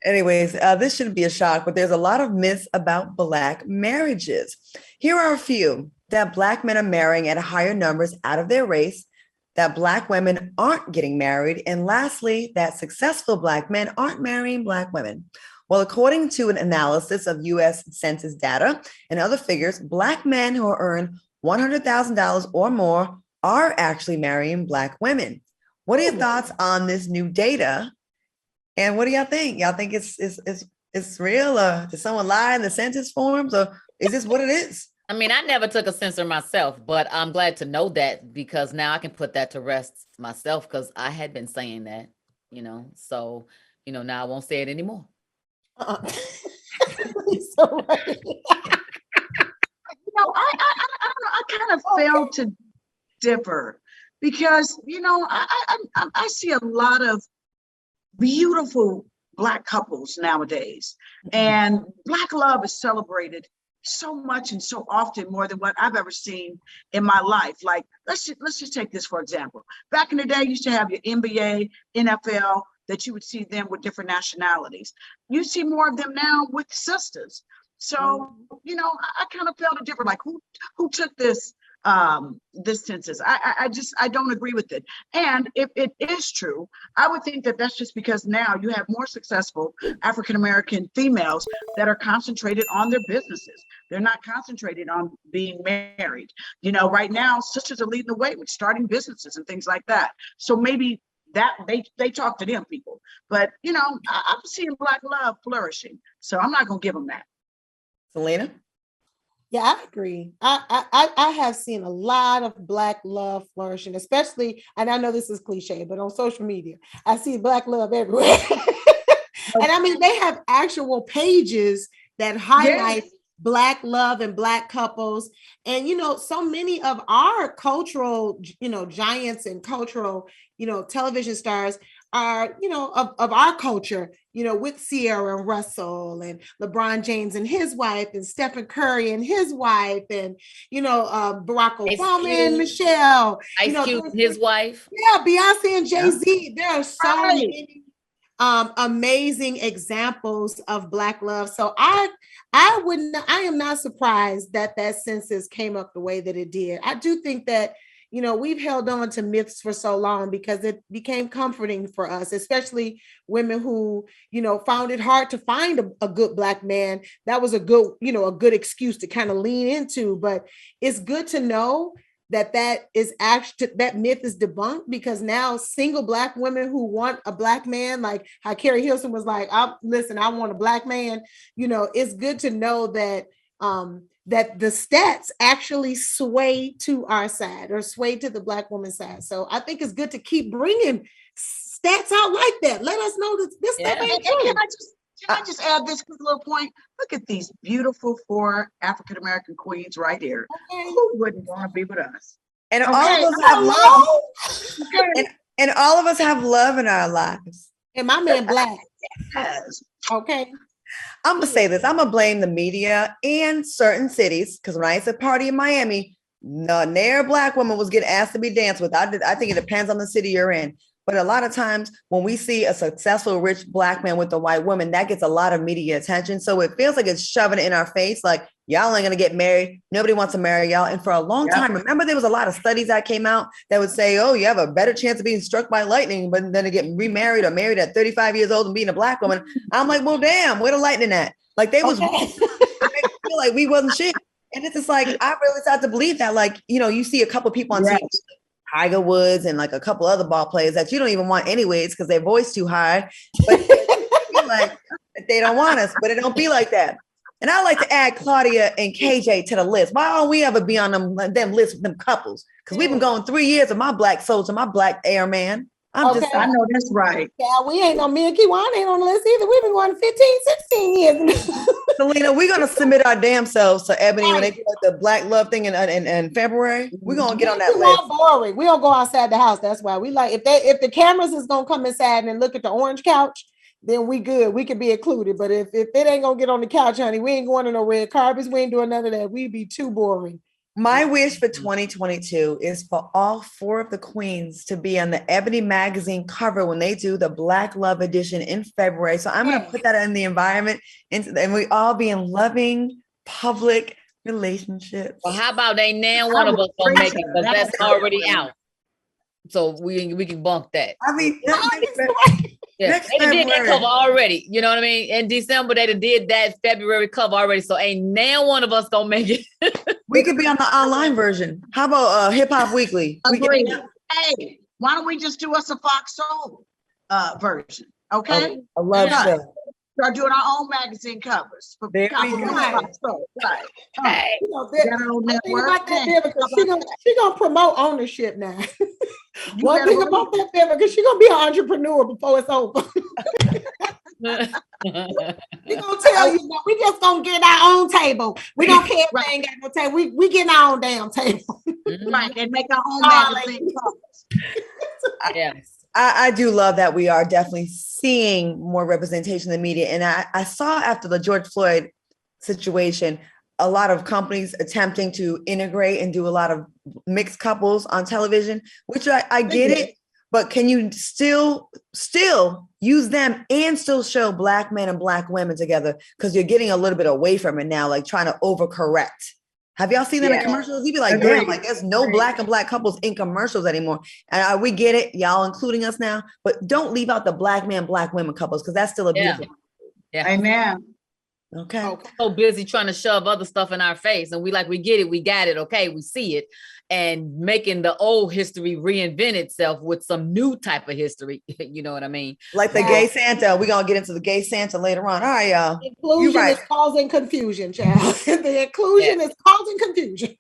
Anyways, this shouldn't be a shock, but there's a lot of myths about Black marriages. Here are a few: that Black men are marrying at higher numbers out of their race, that Black women aren't getting married, and lastly, that successful Black men aren't marrying Black women. Well, according to an analysis of US Census data and other figures, Black men who earn $100,000 or more are actually marrying Black women. What are your thoughts on this new data? And what do y'all think? Y'all think it's real? Did someone lie in the census forms, or is this what it is? I mean, I never took a censor myself, but I'm glad to know that because now I can put that to rest myself because I had been saying that, So, now I won't say it anymore. So right. I kind of failed to differ because, I see a lot of beautiful Black couples nowadays, and Black love is celebrated so much and so often, more than what I've ever seen in my life. Like, let's just take this for example. Back in the day, you used to have your NBA, NFL, that you would see them with different nationalities. You see more of them now with sisters. So, I kind of felt a different, like who took this census? I don't agree with it. And if it is true, I would think that that's just because now you have more successful African-American females that are concentrated on their businesses. They're not concentrated on being married. Right now, sisters are leading the way with starting businesses and things like that. So maybe that they talk to them people. But, I'm seeing Black love flourishing. So I'm not going to give them that. Selena? Yeah, I agree. I have seen a lot of Black love flourishing, especially, and I know this is cliche, but on social media, I see Black love everywhere. And I mean, they have actual pages that highlight Black love and Black couples. And, so many of our cultural, giants and cultural, television stars are, of our culture, with Sierra and Russell and LeBron James and his wife and Stephen Curry and his wife and, Barack Obama and Michelle. Ice Cube and his wife. Yeah, Beyonce and Jay-Z. There are so many amazing examples of Black love. So I am not surprised that census came up the way that it did. I do think that we've held on to myths for so long because it became comforting for us, especially women who, found it hard to find a good Black man. That was a good excuse to kind of lean into. But it's good to know that is actually, that myth is debunked, because now single Black women who want a Black man, like how Carrie Hilson was like, I want a Black man. It's good to know that that the stats actually sway to our side or sway to the Black woman's side. So I think it's good to keep bringing stats out like that. Let us know that this stuff ain't true. Can I just add this quick little point? Look at these beautiful 4 African-American queens right here. Okay. Who wouldn't want to be with us? And all of us have love. And all of us have love in our lives. And my man Black. Yes. Okay. I'm going to say this. I'm going to blame the media and certain cities, because when I used to party in Miami, ne'er Black woman was getting asked to be danced with. I think it depends on the city you're in. But a lot of times when we see a successful, rich Black man with a white woman, that gets a lot of media attention. So it feels like it's shoving it in our face. Like, y'all ain't going to get married. Nobody wants to marry y'all. And for a long time, remember, there was a lot of studies that came out that would say, oh, you have a better chance of being struck by lightning, but then to get remarried or married at 35 years old and being a Black woman. I'm like, well, damn, where the lightning at? Like, they was, I feel like we wasn't shit. And it's just like, I really started to believe that, like, you see a couple people on TV, Tiger Woods and like a couple other ball players that you don't even want anyways because their voice too high, but like they don't want us, but it don't be like that. And I like to add Claudia and KJ to the list. Why don't we ever be on them lists with them couples? Because we've been going 3 years of my Black soldier, my Black airman. I know that's right. Yeah, we ain't on me and Kiwan ain't on the list either. We've been going 15, 16 years. Selena, we're going to submit our damn selves to Ebony when they do like the Black love thing in February. We're going to get on that list. Boring. We don't go outside the house. That's why we like, if the cameras is going to come inside and look at the orange couch, then we good. We can be included. But if it ain't going to get on the couch, honey, we ain't going to no red carpets. We ain't doing none of that. We'd be too boring. My wish for 2022 is for all 4 of the queens to be on the Ebony magazine cover when they do the Black Love edition in February. So I'm going to put that in the environment, and we all be in loving public relationships. Well, how about they now one of us gonna make it, because that's already out. So we can bunk that. I mean, Yeah, next they did that February. cover already. You know what I mean? In December, they did that February cover already. So ain't now one of us gonna make it. We could be on the online version. How about Hip Hop Weekly? Agreed. Hey, why don't we just do us a Fox Soul version? Okay. I love Yeah. that. Start doing our own magazine covers. For There we covering go. Fox Soul. Right. Hey, You know, Get our own one thing network. about that Hey, Vivica, she gonna promote ownership now. you One better thing run- about that Vivica, she gonna be an entrepreneur before it's over. We gonna tell you, no, we just gonna get our own table. We don't care if Right. they ain't got no table. We getting our own damn table. Right, and make our own Darling. magazine covers. yes. I do love that we are definitely seeing more representation in the media. And I saw after the George Floyd situation, a lot of companies attempting to integrate and do a lot of mixed couples on television, which I get it. But can you still use them and still show Black men and Black women together? Because you're getting a little bit away from it now, like trying to overcorrect. Have y'all seen that in Yeah. commercials? You'd be like, Agreed. damn, like there's no Agreed. Black and Black couples in commercials anymore. And we get it, y'all including us now, but don't leave out the Black man, Black women couples, because that's still a Yeah. beautiful. Amen. Okay. Okay. So busy trying to shove other stuff in our face, and we get it, we got it, okay, we see it, and making the old history reinvent itself with some new type of history. You know what I mean? Like the gay Santa. We're gonna get into the gay Santa later on. All right, y'all. Inclusion right. is causing confusion, child. The inclusion is causing confusion.